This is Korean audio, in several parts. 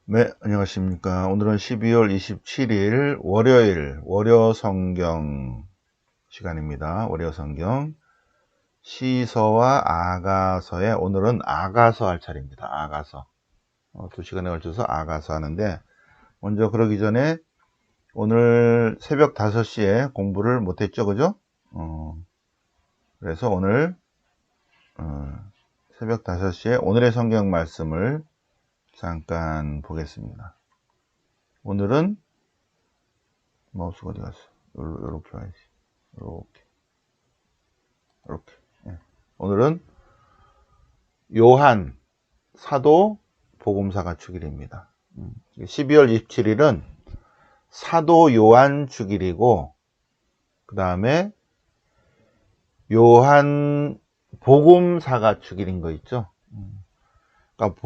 네, 안녕하십니까. 오늘은 12월 27일 월요일, 월요 성경 시간입니다. 월요 성경. 시서와 아가서에 오늘은 아가서 할 차례입니다. 아가서. 2시간에 걸쳐서 아가서 하는데, 먼저 그러기 전에 오늘 새벽 5시에 공부를 못했죠, 그죠? 그래서 오늘, 새벽 5시에 오늘의 성경 말씀을 잠깐 보겠습니다. 오늘은 마우스가 어디 갔어? 요렇게 와야지. 이렇게. 예. 오늘은 요한 사도 복음사가 주길입니다. 12월 27일은 사도 요한 주길이고, 그 다음에 요한 복음사가 주길인 거 있죠. 그러니까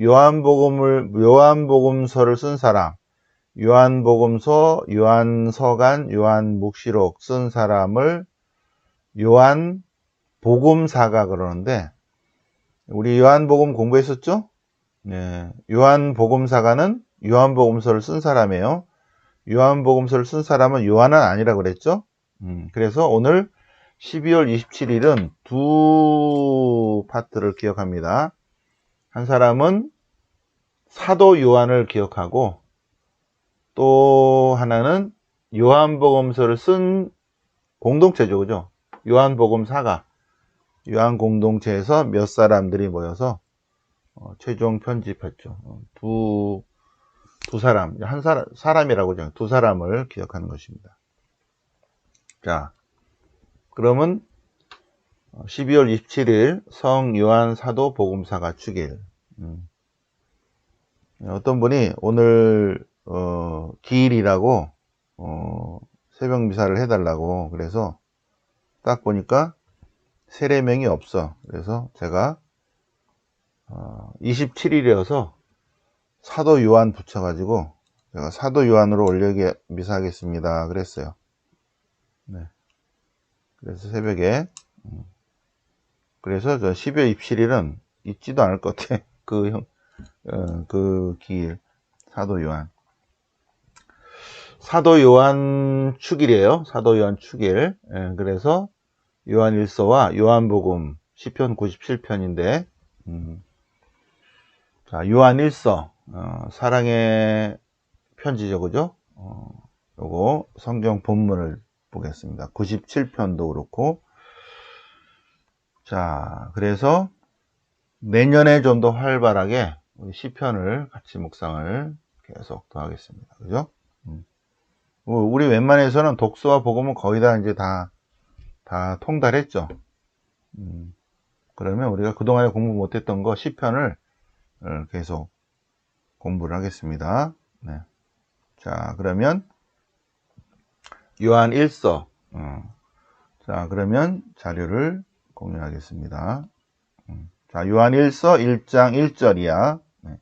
요한복음서를 쓴 사람, 요한복음서, 요한서간, 요한묵시록 쓴 사람을 요한 복음사가 그러는데, 우리 요한복음 공부했었죠? 네. 요한복음사가는 요한복음서를 쓴 사람이에요. 요한복음서를 쓴 사람은 요한은 아니라 그랬죠? 그래서 오늘 12월 27일은 두 파트를 기억합니다. 한 사람은 사도 요한을 기억하고, 또 하나는 요한복음서를 쓴 공동체죠, 그죠? 요한복음사가, 요한 공동체에서 몇 사람들이 모여서 최종 편집했죠. 두 사람, 사람이라고 하죠. 두 사람을 기억하는 것입니다. 자, 그러면 12월 27일 성 요한 사도 복음사가 주길. 어떤 분이 오늘 기일이라고 새벽 미사를 해달라고 그래서 딱 보니까 세례명이 없어. 그래서 제가 27일이어서 사도 요한 붙여가지고 제가 사도 요한으로 올려게 미사하겠습니다 그랬어요. 네. 그래서 새벽에 그래서 저 12월 27일은 있지도 않을 것 같아. 그 기일 사도 요한 축일이에요. 사도 요한 축일. 예, 그래서 요한 1서와 요한복음 시편 97편인데 자, 요한 1서 사랑의 편지죠, 그죠? 요거 성경 본문을 보겠습니다. 97편도 그렇고. 자, 그래서 내년에 좀 더 활발하게 우리 시편을 같이 묵상을 계속 더 하겠습니다. 그죠? 우리 웬만해서는 독서와 복음은 거의 다 이제 다 통달했죠. 그러면 우리가 그동안에 공부 못했던 거 시편을 계속 공부를 하겠습니다. 네. 자, 그러면 요한 1서. 자, 그러면 자료를 공유하겠습니다. 자, 요한 1서 1장 1절이야. 네.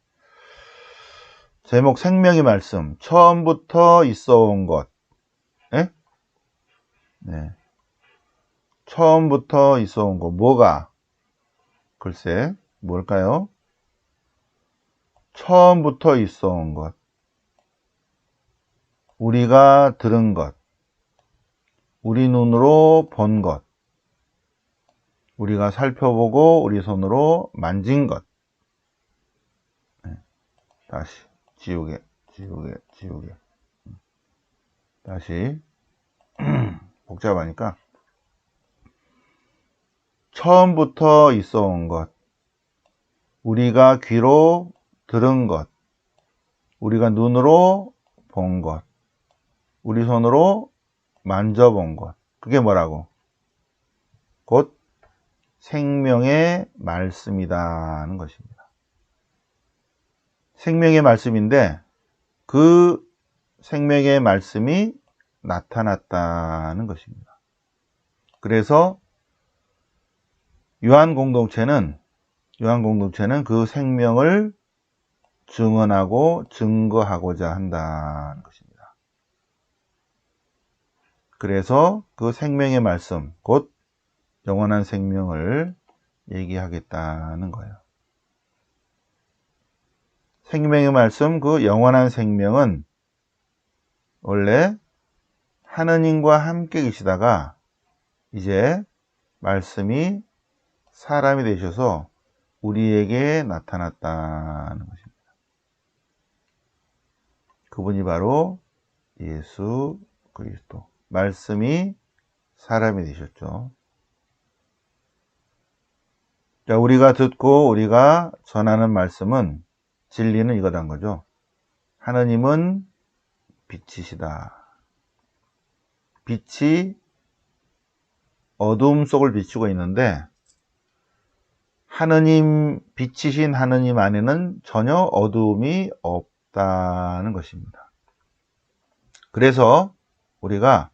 제목 생명의 말씀. 처음부터 있어 온 것. 네? 네. 처음부터 있어 온 것. 뭐가? 글쎄, 뭘까요? 처음부터 있어 온 것. 우리가 들은 것. 우리 눈으로 본 것. 우리가 살펴보고 우리 손으로 만진 것. 네. 다시 지우개. 다시 복잡하니까 처음부터 있어 온 것. 우리가 귀로 들은 것. 우리가 눈으로 본 것. 우리 손으로 만져본 것. 그게 뭐라고? 곧 생명의 말씀이다 하는 것입니다. 생명의 말씀인데 그 생명의 말씀이 나타났다는 것입니다. 그래서 요한 공동체는 그 생명을 증언하고 증거하고자 한다는 것입니다. 그래서 그 생명의 말씀, 곧 영원한 생명을 얘기하겠다는 거예요. 생명의 말씀, 그 영원한 생명은 원래 하느님과 함께 계시다가 이제 말씀이 사람이 되셔서 우리에게 나타났다는 것입니다. 그분이 바로 예수 그리스도. 말씀이 사람이 되셨죠. 자, 우리가 듣고 우리가 전하는 말씀은 진리는 이거란 거죠. 하느님은 빛이시다. 빛이 어두움 속을 비추고 있는데 빛이신 하느님 안에는 전혀 어두움이 없다는 것입니다. 그래서 우리가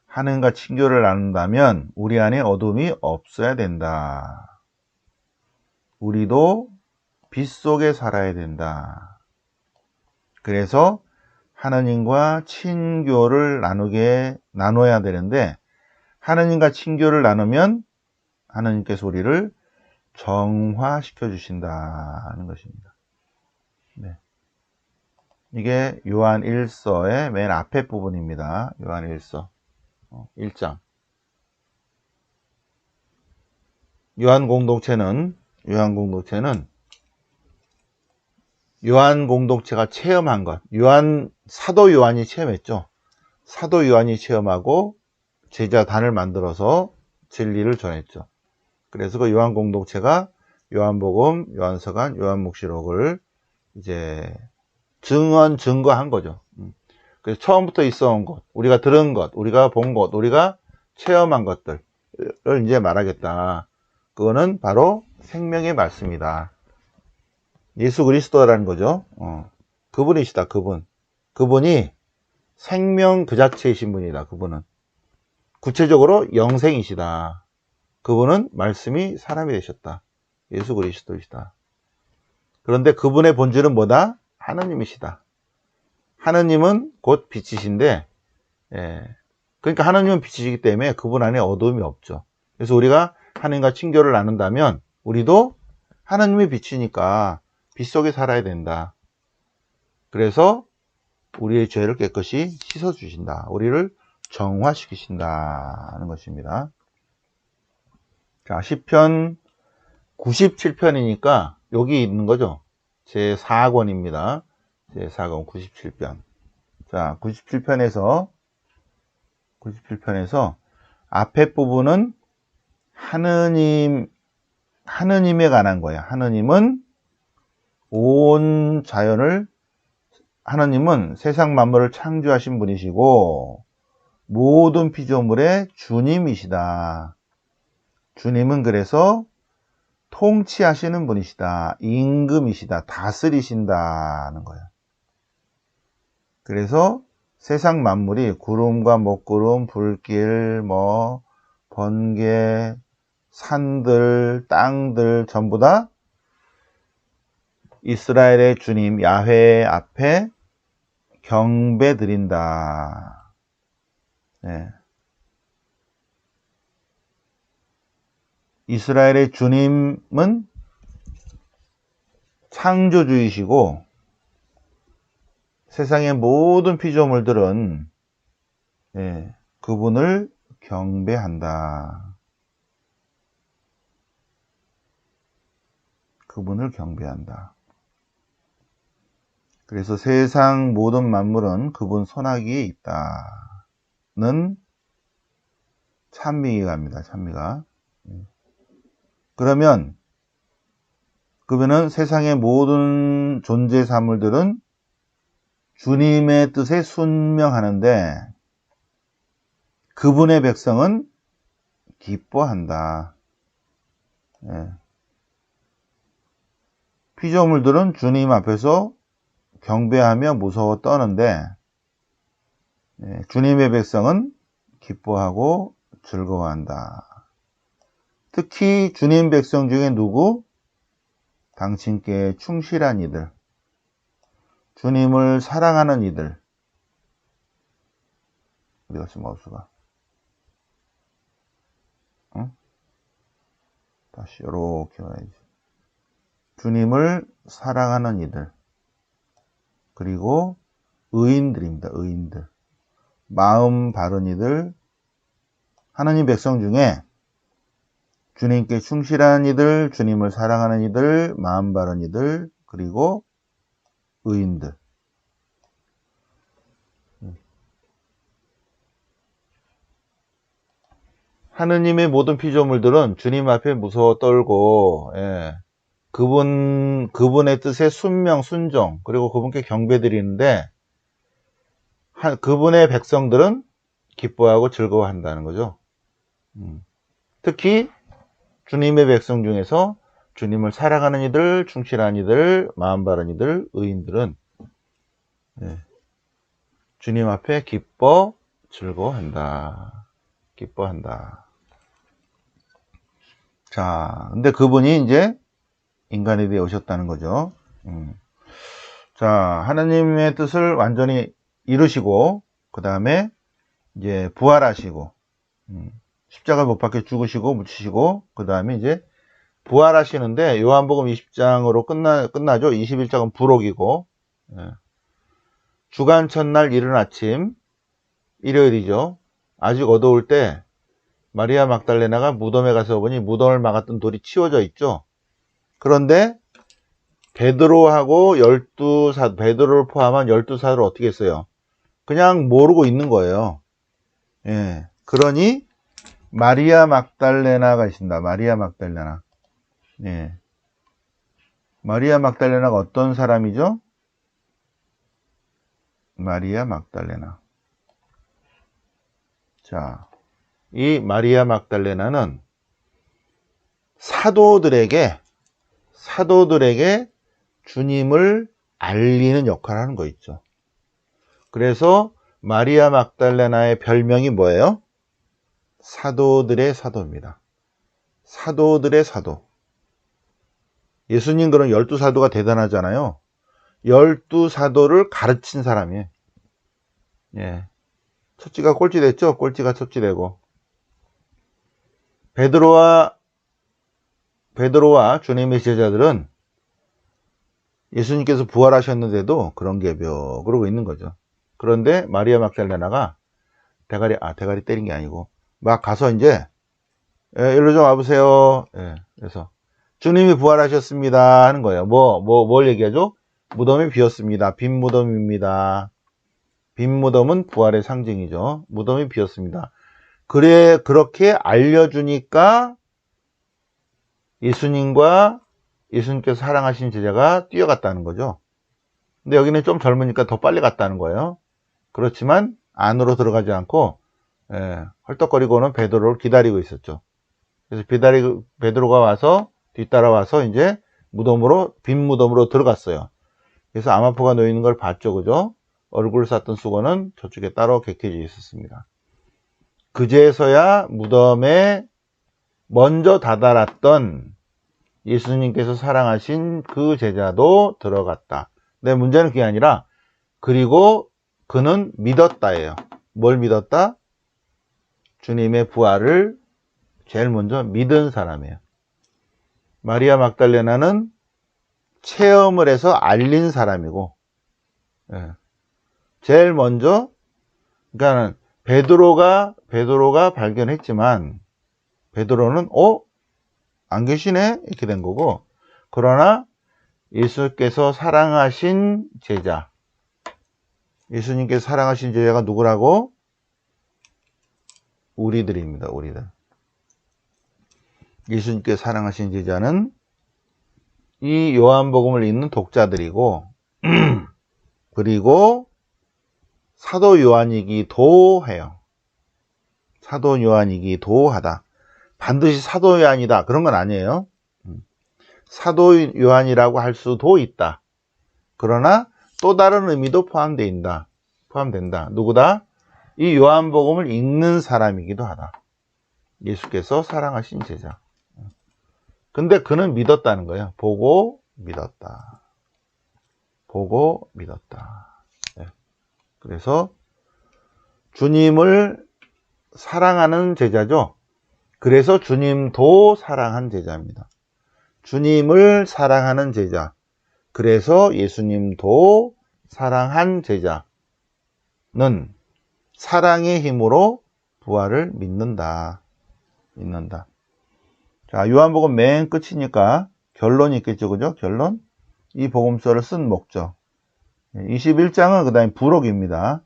하느님과 친교를 나눈다면 우리 안에 어두움이 없어야 된다. 우리도 빛 속에 살아야 된다. 그래서 하느님과 친교를 나눠야 되는데 하느님과 친교를 나누면 하느님께서 우리를 정화시켜 주신다는 것입니다. 네. 이게 요한 1서의 맨 앞에 부분입니다. 요한 1서 1장. 요한 공동체가 체험한 것. 사도 요한이 체험했죠. 사도 요한이 체험하고 제자단을 만들어서 진리를 전했죠. 그래서 그 요한 공동체가 요한복음, 요한서간, 요한묵시록을 이제 증거한 거죠. 그래서 처음부터 있어온 것, 우리가 들은 것, 우리가 본 것, 우리가 체험한 것들을 이제 말하겠다. 그거는 바로 생명의 말씀이다. 예수 그리스도라는 거죠. 그분이시다, 그분. 그분이 생명 그 자체이신 분이다, 그분은. 구체적으로 영생이시다. 그분은 말씀이 사람이 되셨다. 예수 그리스도이시다. 그런데 그분의 본질은 뭐다? 하느님이시다. 하느님은 곧 빛이신데, 그러니까 하느님은 빛이시기 때문에 그분 안에 어두움이 없죠. 그래서 우리가 하느님과 친교를 나눈다면 우리도 하느님이 빛이니까 빛 속에 살아야 된다. 그래서 우리의 죄를 깨끗이 씻어주신다. 우리를 정화시키신다는 것입니다. 자, 시편 97편이니까 여기 있는 거죠. 제4권입니다. 제4권 97편. 자, 97편에서 앞에 부분은 하느님에 관한 거예요. 하느님은 세상 만물을 창조하신 분이시고 모든 피조물의 주님이시다. 주님은 그래서 통치하시는 분이시다. 임금이시다. 다스리신다는 거예요. 그래서 세상 만물이 구름과 먹구름, 불길, 번개, 산들, 땅들 전부 다 이스라엘의 주님 야훼 앞에 경배 드린다. 네. 이스라엘의 주님은 창조주이시고 세상의 모든 피조물들은 그분을 경배한다. 그분을 경배한다. 그래서 세상 모든 만물은 그분 손아귀에 있다는 찬미가 갑니다. 찬미가. 그러면 세상의 모든 존재 사물들은 주님의 뜻에 순명하는데 그분의 백성은 기뻐한다. 피조물들은 주님 앞에서 경배하며 무서워 떠는데 주님의 백성은 기뻐하고 즐거워한다. 특히 주님 백성 중에 누구? 당신께 충실한 이들, 주님을 사랑하는 이들. 어디 갔어 마우스가? 다시 이렇게 와야지. 주님을 사랑하는 이들. 그리고 의인들입니다. 의인들. 마음 바른 이들, 하나님 백성 중에 주님께 충실한 이들, 주님을 사랑하는 이들, 마음 바른 이들, 그리고 의인들. 하느님의 모든 피조물들은 주님 앞에 무서워 떨고, 그분의 뜻에 순명, 순종, 그리고 그분께 경배드리는데, 그분의 백성들은 기뻐하고 즐거워한다는 거죠. 특히 주님의 백성 중에서 주님을 사랑하는 이들, 충실한 이들, 마음 바른 이들, 의인들은 주님 앞에 기뻐 즐거워한다. 기뻐한다. 자, 근데 그분이 이제 인간에 대해 오셨다는 거죠. 자, 하나님의 뜻을 완전히 이루시고, 그 다음에 이제 부활하시고, 십자가 못 박혀 죽으시고, 묻히시고, 그 다음에 이제 부활하시는데, 요한복음 20장으로 끝나죠. 21장은 부록이고, 주간 첫날 이른 아침, 일요일이죠. 아직 어두울 때, 마리아 막달레나가 무덤에 가서 보니 무덤을 막았던 돌이 치워져 있죠. 그런데 베드로하고 베드로를 포함한 12사도를 어떻게 했어요? 그냥 모르고 있는 거예요. 그러니 마리아 막달레나가 있습니다. 마리아 막달레나. 마리아 막달레나가 어떤 사람이죠? 마리아 막달레나. 자, 이 마리아 막달레나는 사도들에게 주님을 알리는 역할을 하는 거 있죠. 그래서 마리아 막달레나의 별명이 뭐예요? 사도들의 사도입니다. 사도들의 사도. 예수님 그런 12사도가 대단하잖아요. 12사도를 가르친 사람이에요. 첫째가 꼴찌 됐죠? 꼴찌가 첫째 되고. 베드로와 주님의 제자들은 예수님께서 부활하셨는데도 그런 개벽 그러고 있는 거죠. 그런데 마리아 막달레나가 대가리 때린 게 아니고 막 가서 이제 일로 좀 와보세요. 그래서 주님이 부활하셨습니다 하는 거예요. 뭘 얘기하죠? 무덤이 비었습니다. 빈 무덤입니다. 빈 무덤은 부활의 상징이죠. 무덤이 비었습니다. 그렇게 알려주니까 예수님께서 사랑하신 제자가 뛰어갔다는 거죠. 근데 여기는 좀 젊으니까 더 빨리 갔다는 거예요. 그렇지만 안으로 들어가지 않고 헐떡거리고는 베드로를 기다리고 있었죠. 그래서 베드로가 와서 뒤따라와서 이제 빈 무덤으로 들어갔어요. 그래서 아마포가 놓여 있는 걸 봤죠, 그죠? 얼굴을 쌌던 수건은 저쪽에 따로 객해져 있었습니다. 그제서야 무덤에 먼저 다다랐던 예수님께서 사랑하신 그 제자도 들어갔다. 근데 문제는 그게 아니라 그리고 그는 믿었다예요. 뭘 믿었다? 주님의 부활을 제일 먼저 믿은 사람이에요. 마리아 막달레나는 체험을 해서 알린 사람이고, 제일 먼저, 그러니까 베드로가 발견했지만, 베드로는, 안 계시네? 이렇게 된 거고, 그러나 예수님께서 사랑하신 제자, 예수님께서 사랑하신 제자가 누구라고? 우리들입니다, 우리들. 예수님께서 사랑하신 제자는 이 요한복음을 읽는 독자들이고, 그리고 사도 요한이기도 해요. 사도 요한이기도 하다. 반드시 사도 요한이다. 그런 건 아니에요. 사도 요한이라고 할 수도 있다. 그러나 또 다른 의미도 포함된다. 누구다? 이 요한복음을 읽는 사람이기도 하다. 예수께서 사랑하신 제자. 근데 그는 믿었다는 거예요. 보고 믿었다. 보고 믿었다. 그래서 주님을 사랑하는 제자죠. 그래서 주님도 사랑한 제자입니다. 주님을 사랑하는 제자. 그래서 예수님도 사랑한 제자는 사랑의 힘으로 부활을 믿는다. 자, 요한복음 맨 끝이니까 결론이 있겠죠. 그죠? 결론. 이 복음서를 쓴 목적. 21장은 그 다음에 부록입니다.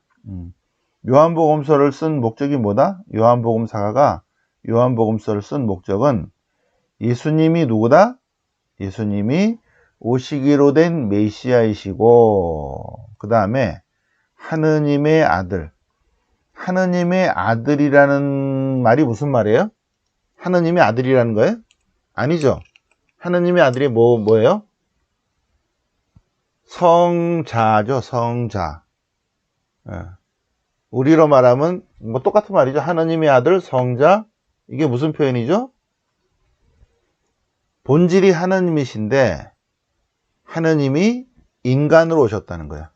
요한복음서를 쓴 목적이 뭐다? 요한복음 사가가 요한복음서를 쓴 목적은 예수님이 누구다? 예수님이 오시기로 된 메시아이시고, 그 다음에 하느님의 아들. 하느님의 아들이라는 말이 무슨 말이에요? 하느님의 아들이라는 거예요? 아니죠. 하느님의 아들이 뭐예요? 성자죠, 성자. 예. 우리로 말하면 뭐 똑같은 말이죠. 하느님의 아들, 성자. 이게 무슨 표현이죠? 본질이 하느님이신데 하느님이 인간으로 오셨다는 거야.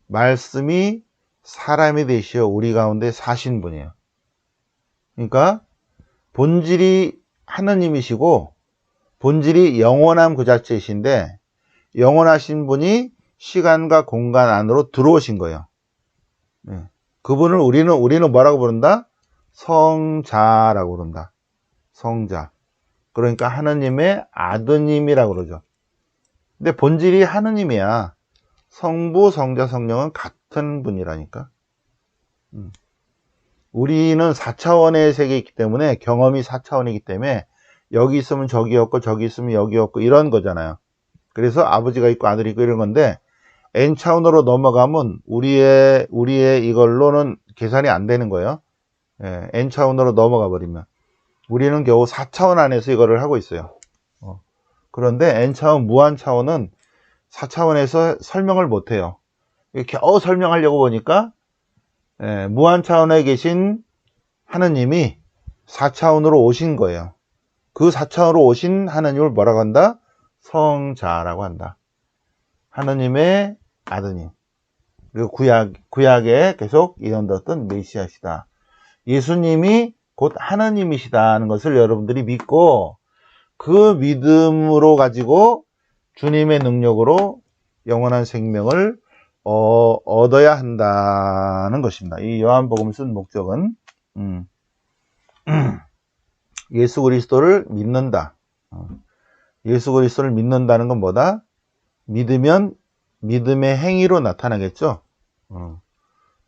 말씀이 사람이 되시어 우리 가운데 사신 분이에요. 그러니까 본질이 하느님이시고 본질이 영원함 그 자체이신데 영원하신 분이 시간과 공간 안으로 들어오신 거예요. 네. 그분을 우리는 뭐라고 부른다? 성자라고 부른다. 성자. 그러니까 하느님의 아드님이라고 그러죠. 근데 본질이 하느님이야. 성부, 성자, 성령은 같은 분이라니까. 우리는 4차원의 세계이기 때문에 경험이 4차원이기 때문에 여기 있으면 저기 없고 저기 있으면 여기 없고 이런 거잖아요. 그래서 아버지가 있고 아들이 있고 이런 건데 N차원으로 넘어가면 우리의 이걸로는 계산이 안 되는 거예요. 예, N차원으로 넘어가 버리면 우리는 겨우 4차원 안에서 이거를 하고 있어요. 그런데 N차원, 무한차원은 4차원에서 설명을 못해요. 겨우 설명하려고 보니까 무한차원에 계신 하느님이 4차원으로 오신 거예요. 그 4차원으로 오신 하느님을 뭐라고 한다? 성자라고 한다. 하느님의 아드님. 그리고 구약에 계속 예언되었던 메시아시다. 예수님이 곧 하느님이시다는 것을 여러분들이 믿고 그 믿음으로 가지고 주님의 능력으로 영원한 생명을 얻어야 한다는 것입니다. 이 요한복음을 쓴 목적은 예수 그리스도를 믿는다. 예수 그리스도를 믿는다는 건 뭐다? 믿으면 믿음의 행위로 나타나겠죠.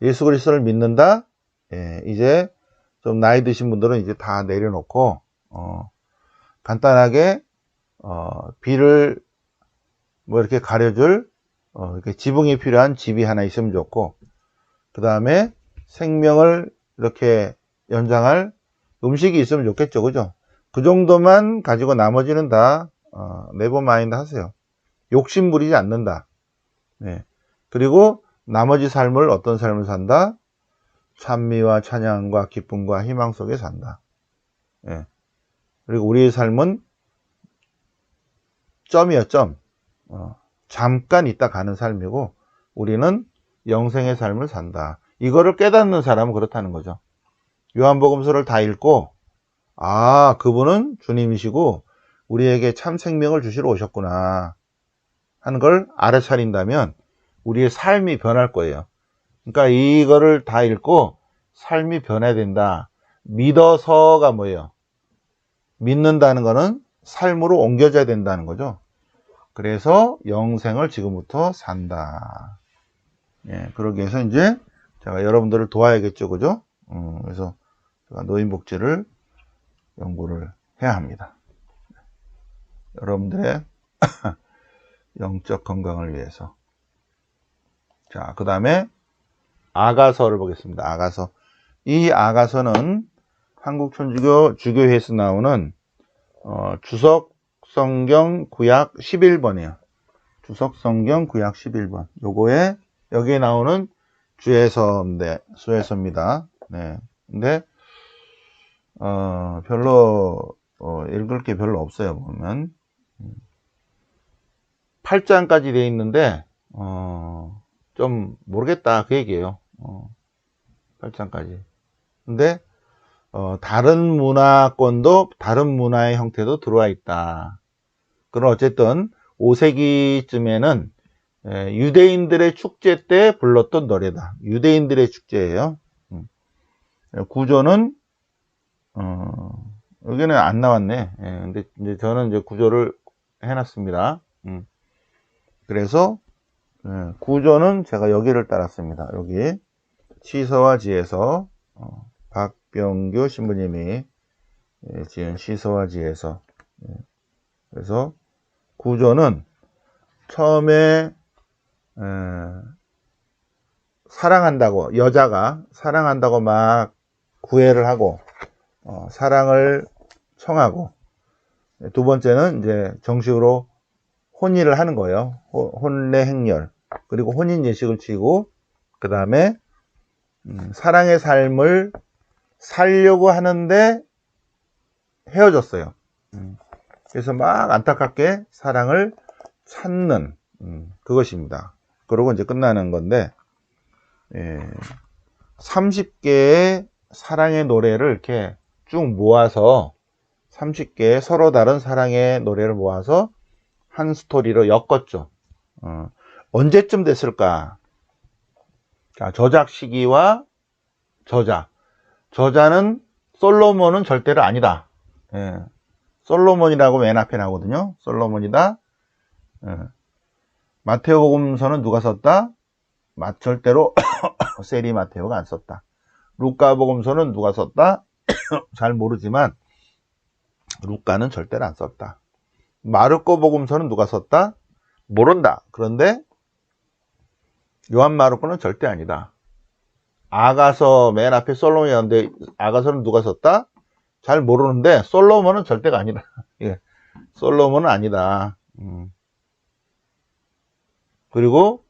예수 그리스도를 믿는다. 예, 이제 좀 나이 드신 분들은 이제 다 내려놓고 간단하게 비를 뭐 이렇게 가려줄 이렇게 지붕이 필요한 집이 하나 있으면 좋고, 그 다음에 생명을 이렇게 연장할 음식이 있으면 좋겠죠. 그죠? 그 정도만 가지고 나머지는 다 네버마인드 하세요. 욕심 부리지 않는다. 네. 그리고 나머지 삶을 어떤 삶을 산다? 찬미와 찬양과 기쁨과 희망 속에 산다. 네. 그리고 우리의 삶은 점이요, 점. 잠깐 있다 가는 삶이고 우리는 영생의 삶을 산다. 이거를 깨닫는 사람은 그렇다는 거죠. 요한복음서를 다 읽고 그분은 주님이시고 우리에게 참 생명을 주시러 오셨구나 하는 걸 알아차린다면 우리의 삶이 변할 거예요. 그러니까 이거를 다 읽고 삶이 변해야 된다. 믿어서가 뭐예요? 믿는다는 거는 삶으로 옮겨져야 된다는 거죠. 그래서 영생을 지금부터 산다. 예, 그러기 위해서 이제 제가 여러분들을 도와야겠죠. 그죠? 그래서 제가 노인복지를 연구를 해야 합니다. 여러분들의 영적 건강을 위해서. 자, 그 다음에 아가서를 보겠습니다. 아가서. 이 아가서는 한국천주교 주교회에서 나오는 주석 성경 구약 11번이에요. 주석 성경 구약 11번. 요거에 여기에 나오는 수혜서입니다. 네. 근데 별로 읽을 게 별로 없어요. 보면 8장까지 돼 있는데 좀 모르겠다 그 얘기예요. 8장까지. 근데 다른 문화권도 다른 문화의 형태도 들어와 있다. 그럼 어쨌든 5세기쯤에는 유대인들의 축제 때 불렀던 노래다. 유대인들의 축제예요. 구조는 여기는 안 나왔네. 근데 이제 저는 이제 구조를 해놨습니다. 그래서 구조는 제가 여기를 따랐습니다. 여기 시서와 지에서 박병규 신부님이 지은 시서와 지에서. 그래서 구조는 처음에 사랑한다고, 여자가 사랑한다고 막 구애를 하고 사랑을 청하고, 두 번째는 이제 정식으로 혼인을 하는 거예요. 혼례 행렬. 그리고 혼인 예식을 치고, 그 다음에 사랑의 삶을 살려고 하는데 헤어졌어요. 그래서 막 안타깝게 사랑을 찾는 그것입니다. 그러고 이제 끝나는 건데, 30개의 사랑의 노래를 이렇게 쭉 모아서 30개의 서로 다른 사랑의 노래를 모아서 한 스토리로 엮었죠. 언제쯤 됐을까? 자, 저작 시기와 저자는 솔로몬은 절대로 아니다. 솔로몬이라고 맨 앞에 나오거든요. 솔로몬이다. 마테오복음서는 누가 썼다? 절대로 세리 마테오가 안 썼다. 루카복음서는 누가 썼다? 잘 모르지만 루카는 절대로 안 썼다. 마르코 복음서는 누가 썼다? 모른다. 그런데 요한 마르코는 절대 아니다. 아가서 맨 앞에 솔로몬이었는데 아가서는 누가 썼다? 잘 모르는데 솔로몬은 절대가 아니다. 예. 솔로몬은 아니다. 그리고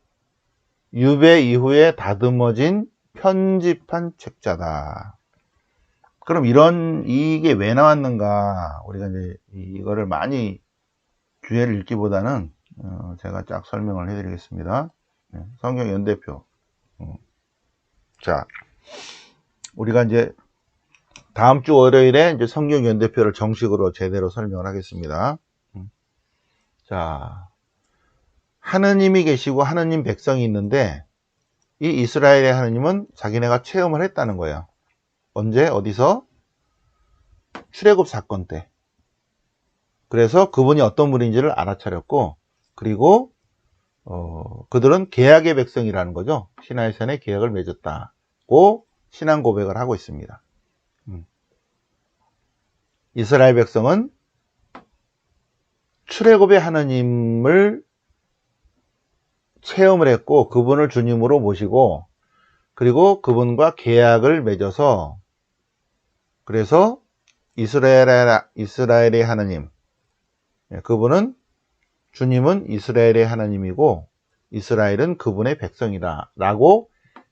유배 이후에 다듬어진 편집한 책자다. 그럼 이게 왜 나왔는가? 우리가 이제 이거를 많이 주제를 읽기보다는 제가 쫙 설명을 해드리겠습니다. 성경 연대표. 자, 우리가 이제 다음 주 월요일에 이제 성경 연대표를 정식으로 제대로 설명을 하겠습니다. 자, 하느님이 계시고 하느님 백성이 있는데 이 이스라엘의 하느님은 자기네가 체험을 했다는 거예요. 언제? 어디서? 출애굽 사건 때. 그래서 그분이 어떤 분인지를 알아차렸고, 그리고 그들은 계약의 백성이라는 거죠. 시나이산에 계약을 맺었다고 신앙 고백을 하고 있습니다. 이스라엘 백성은 출애굽의 하느님을 체험을 했고 그분을 주님으로 모시고 그리고 그분과 계약을 맺어서 그래서 이스라엘의 하느님, 그분은 주님은 이스라엘의 하나님이고 이스라엘은 그분의 백성이다 라고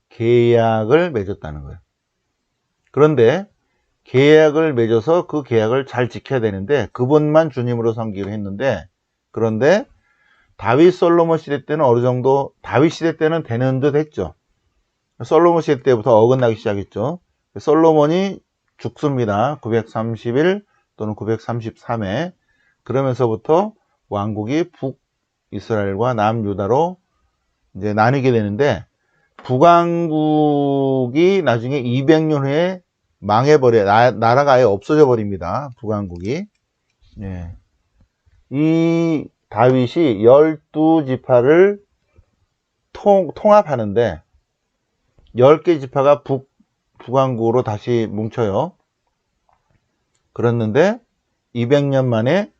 계약을 맺었다는 거예요. 그런데 계약을 맺어서 그 계약을 잘 지켜야 되는데 그분만 주님으로 섬기기로 했는데, 그런데 다윗 솔로몬 시대 때는 어느 정도, 다윗 시대 때는 되는 듯 했죠. 솔로몬 시대 때부터 어긋나기 시작했죠. 솔로몬이 죽습니다. 931 또는 933에. 그러면서부터 왕국이 북이스라엘과 남유다로 이제 나뉘게 되는데, 북왕국이 나중에 200년 후에 망해버려, 나라가 아예 없어져 버립니다. 북왕국이. 예. 이 다윗이 12지파를 통합하는데 10개 지파가 북왕국으로 다시 뭉쳐요. 그랬는데 200년 만에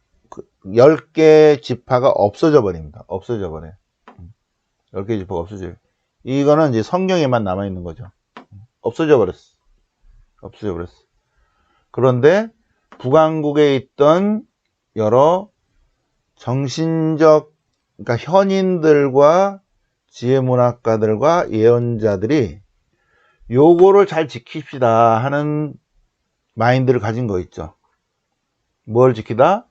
10개 지파가 없어져 버립니다. 없어져 버려요. 10개 지파가 없어져요. 이거는 이제 성경에만 남아있는 거죠. 없어져 버렸어. 없어져 버렸어. 그런데 북왕국에 있던 여러 정신적, 그러니까 현인들과 지혜문학가들과 예언자들이 요거를 잘 지킵시다 하는 마인드를 가진 거 있죠. 뭘 지키다?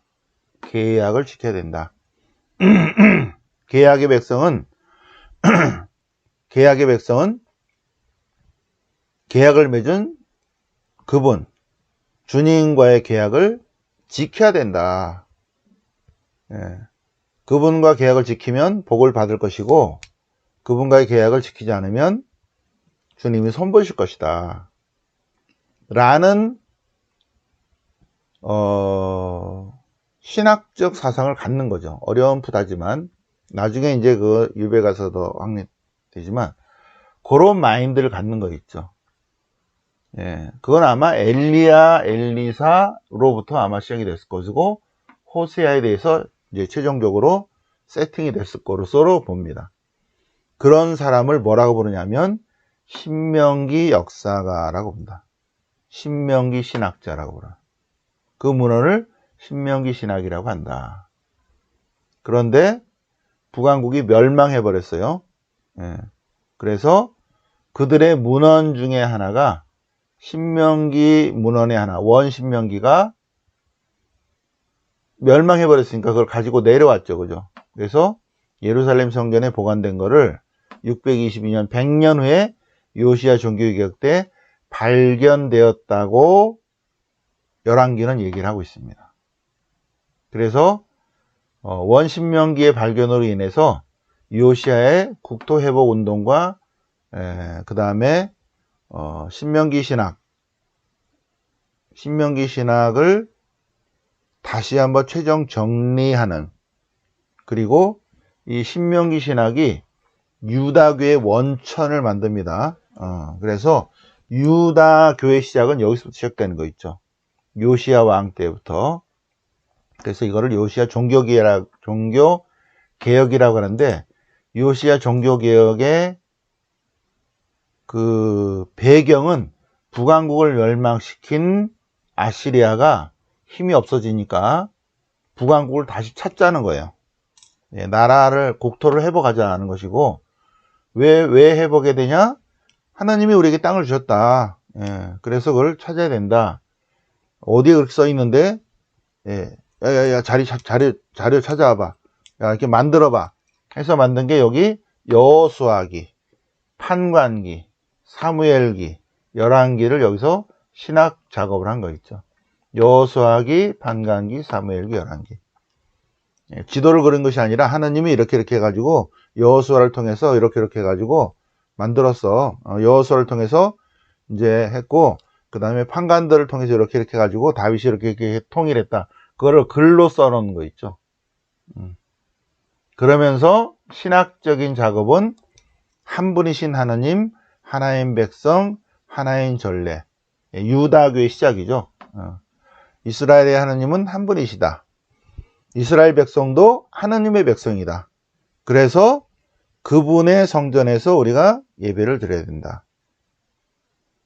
계약을 지켜야 된다. 계약의 백성은 계약을 맺은 그분, 주님과의 계약을 지켜야 된다. 예. 그분과 계약을 지키면 복을 받을 것이고 그분과의 계약을 지키지 않으면 주님이 손보실 것이다 라는 신학적 사상을 갖는 거죠. 어렴풋하지만 나중에 이제 그 유배 가서도 확립되지만 그런 마인드를 갖는 거 있죠. 예, 그건 아마 엘리야, 엘리사로부터 아마 시작이 됐을 것이고 호세아에 대해서 이제 최종적으로 세팅이 됐을 것으로 봅니다. 그런 사람을 뭐라고 부르냐면 신명기 역사가라고 봅니다. 신명기 신학자라고 부르. 그 문헌을 신명기 신학이라고 한다. 그런데 북왕국이 멸망해 버렸어요. 예, 그래서 그들의 문헌 중에 하나가 신명기 문헌의 하나, 원신명기가 멸망해 버렸으니까 그걸 가지고 내려왔죠. 그죠? 그래서 예루살렘 성전에 보관된 거를 622년 100년 후에 요시야 종교개혁 때 발견되었다고 열왕기는 얘기를 하고 있습니다. 그래서 원신명기의 발견으로 인해서 요시야의 국토회복 운동과 그 다음에 신명기 신학을 다시 한번 최종 정리하는, 그리고 이 신명기 신학이 유다교의 원천을 만듭니다. 그래서 유다교의 시작은 여기서부터 시작되는 거 있죠. 요시야 왕 때부터. 그래서 이거를 요시야 종교개혁이라고 하는데, 요시야 종교개혁의 그 배경은 북왕국을 멸망시킨 아시리아가 힘이 없어지니까 북왕국을 다시 찾자는 거예요. 예, 나라를, 국토를 회복하자는 것이고, 왜 회복해야 되냐? 하나님이 우리에게 땅을 주셨다. 예, 그래서 그걸 찾아야 된다. 어디에 그렇게 써 있는데, 예, 야, 자료 찾아와봐. 야, 이렇게 만들어봐. 해서 만든 게 여기 여호수아기, 판관기, 사무엘기, 열왕기를 여기서 신학 작업을 한 거 있죠. 여호수아기, 판관기, 사무엘기, 열왕기. 예, 지도를 그린 것이 아니라 하나님이 이렇게 해가지고 여호수아를 통해서 이렇게 해가지고 만들었어. 여호수아를 통해서 이제 했고, 그 다음에 판관들을 통해서 이렇게 해가지고 다윗이 이렇게 통일했다. 그거를 글로 써놓은 거 있죠. 그러면서 신학적인 작업은 한 분이신 하나님, 하나인 백성, 하나인 전례. 유다교의 시작이죠. 이스라엘의 하나님은 한 분이시다. 이스라엘 백성도 하나님의 백성이다. 그래서 그분의 성전에서 우리가 예배를 드려야 된다.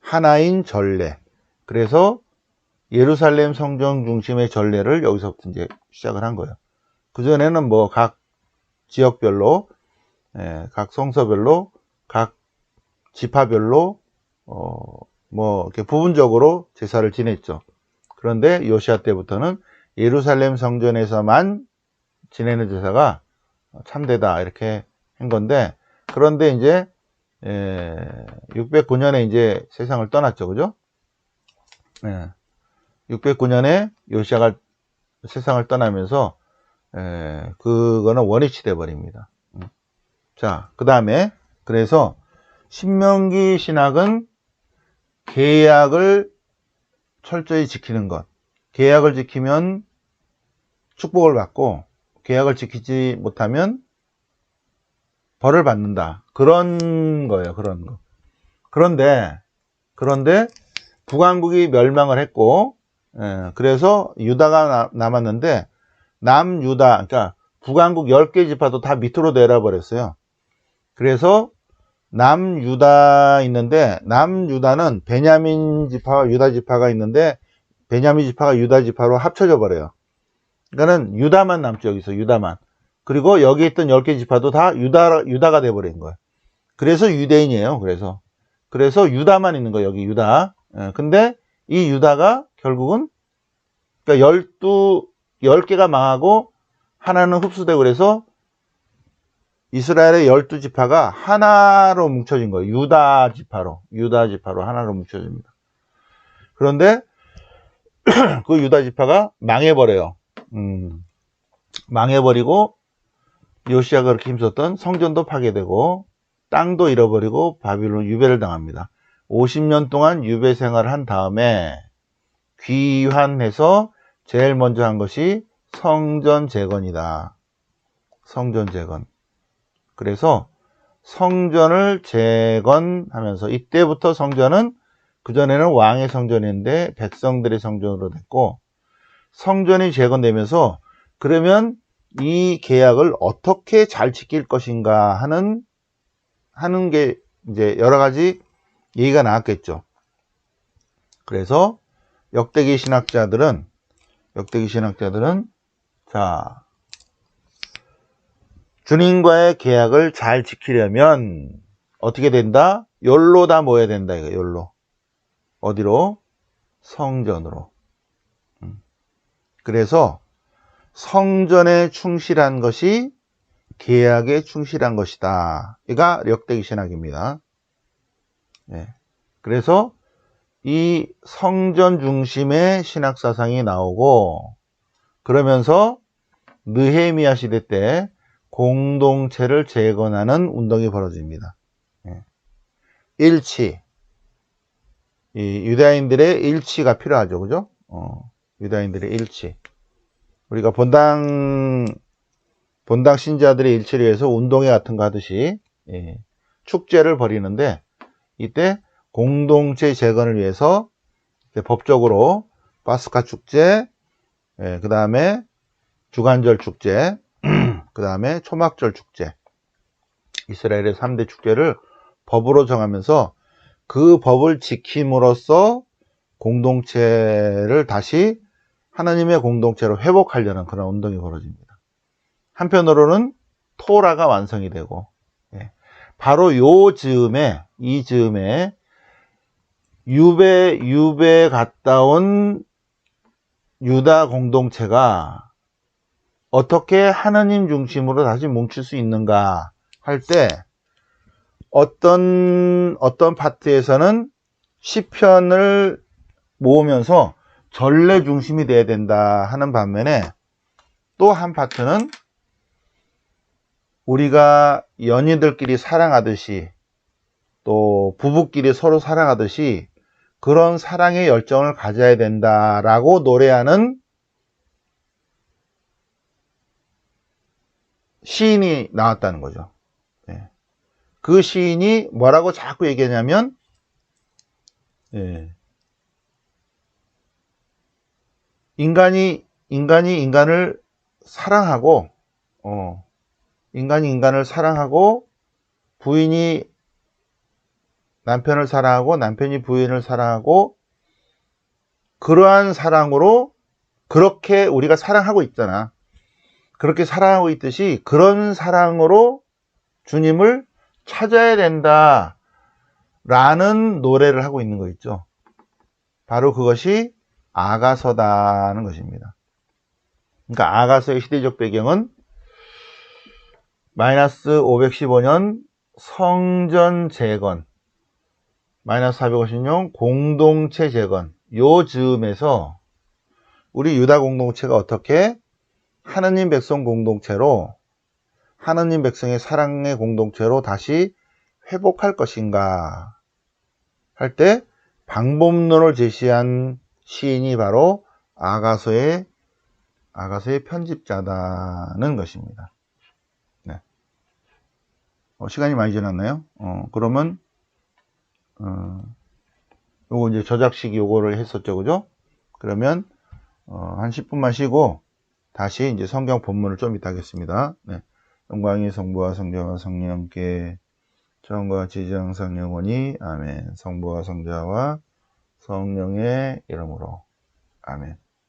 하나인 전례. 그래서 예루살렘 성전 중심의 전례를 여기서부터 이제 시작을 한 거예요. 그전에는 뭐 각 지역별로, 각 성서별로, 각 지파별로, 뭐 이렇게 부분적으로 제사를 지냈죠. 그런데 요시야 때부터는 예루살렘 성전에서만 지내는 제사가 참되다 이렇게 한 건데, 그런데 이제 609년에 이제 세상을 떠났죠. 그죠? 609년에 요시야가 세상을 떠나면서 그거는 원위치 돼 버립니다. 자, 그 다음에 그래서 신명기 신학은 계약을 철저히 지키는 것. 계약을 지키면 축복을 받고 계약을 지키지 못하면 벌을 받는다. 그런 거예요. 그런 거. 그런데 북왕국이 멸망을 했고, 그래서 유다가 남았는데 남유다, 그러니까 북왕국 10개 지파도 다 밑으로 내려버렸어요. 그래서 남유다 있는데, 남유다는 베냐민 지파와 유다 지파가 있는데 베냐민 지파가 유다 지파로 합쳐져 버려요. 그러니까는 유다만 남죠. 여기서 유다만. 그리고 여기 있던 10개 지파도 다 유다가 돼버린 거예요. 그래서 유대인이에요. 그래서 유다만 있는 거예요. 여기 유다. 근데 이 유다가 결국은 그러니까 10개가 망하고 하나는 흡수되고, 그래서 이스라엘의 12지파가 하나로 뭉쳐진 거예요. 유다 지파로 하나로 뭉쳐집니다. 그런데 그 유다 지파가 망해버려요. 망해버리고 요시아가 그렇게 힘썼던 성전도 파괴되고 땅도 잃어버리고 바빌론 유배를 당합니다. 50년 동안 유배 생활을 한 다음에 귀환해서 제일 먼저 한 것이 성전 재건이다. 성전 재건. 그래서 성전을 재건하면서 이때부터 성전은 그전에는 왕의 성전인데 백성들의 성전으로 됐고 성전이 재건되면서 그러면 이 계약을 어떻게 잘 지킬 것인가 하는 게 이제 여러 가지 얘기가 나왔겠죠. 그래서 역대기 신학자들은 자, 주님과의 계약을 잘 지키려면 어떻게 된다? 욜로 다 모여야 된다 이거 욜로. 어디로? 성전으로. 그래서 성전에 충실한 것이 계약에 충실한 것이다. 이가 역대기 신학입니다. 네. 그래서 이 성전 중심의 신학 사상이 나오고 그러면서 느헤미야 시대 때 공동체를 재건하는 운동이 벌어집니다. 일치. 이 유다인들의 일치가 필요하죠. 그죠? 유다인들의 일치. 우리가 본당 신자들의 일치를 위해서 운동회 같은 거 하듯이 축제를 벌이는데 이때 공동체 재건을 위해서 법적으로 파스카 축제, 그 다음에 주간절 축제, 그 다음에 초막절 축제, 이스라엘의 3대 축제를 법으로 정하면서 그 법을 지킴으로써 공동체를 다시 하나님의 공동체로 회복하려는 그런 운동이 벌어집니다. 한편으로는 토라가 완성이 되고 바로 이 즈음에 유배 갔다 온 유다 공동체가 어떻게 하나님 중심으로 다시 뭉칠 수 있는가 할 때 어떤 파트에서는 시편을 모으면서 전례 중심이 돼야 된다 하는 반면에 또 한 파트는 우리가 연인들끼리 사랑하듯이 또 부부끼리 서로 사랑하듯이 그런 사랑의 열정을 가져야 된다라고 노래하는 시인이 나왔다는 거죠. 그 시인이 뭐라고 자꾸 얘기하냐면 인간이 인간을 사랑하고 인간이 인간을 사랑하고 부인이 남편을 사랑하고 남편이 부인을 사랑하고 그러한 사랑으로 그렇게 우리가 사랑하고 있잖아. 그렇게 사랑하고 있듯이 그런 사랑으로 주님을 찾아야 된다 라는 노래를 하고 있는 거 있죠. 바로 그것이 아가서다는 것입니다. 그러니까 아가서의 시대적 배경은 마이너스 515년 성전 재건, 마이너스 450년 공동체 재건, 요 즈음에서 우리 유다 공동체가 어떻게 하느님 백성 공동체로 하느님 백성의 사랑의 공동체로 다시 회복할 것인가 할 때 방법론을 제시한 시인이 바로 아가서의 편집자다는 것입니다. 네. 시간이 많이 지났나요? 그러면 요거 이제 저작식 요거를 했었죠, 그죠? 그러면 한 10분만 쉬고 다시 이제 성경 본문을 좀 이따 하겠습니다. 네. 영광이 성부와 성자와 성령께 처음과 같이 이제 항상 영원히 아멘. 성부와 성자와 성령의 이름으로 아멘.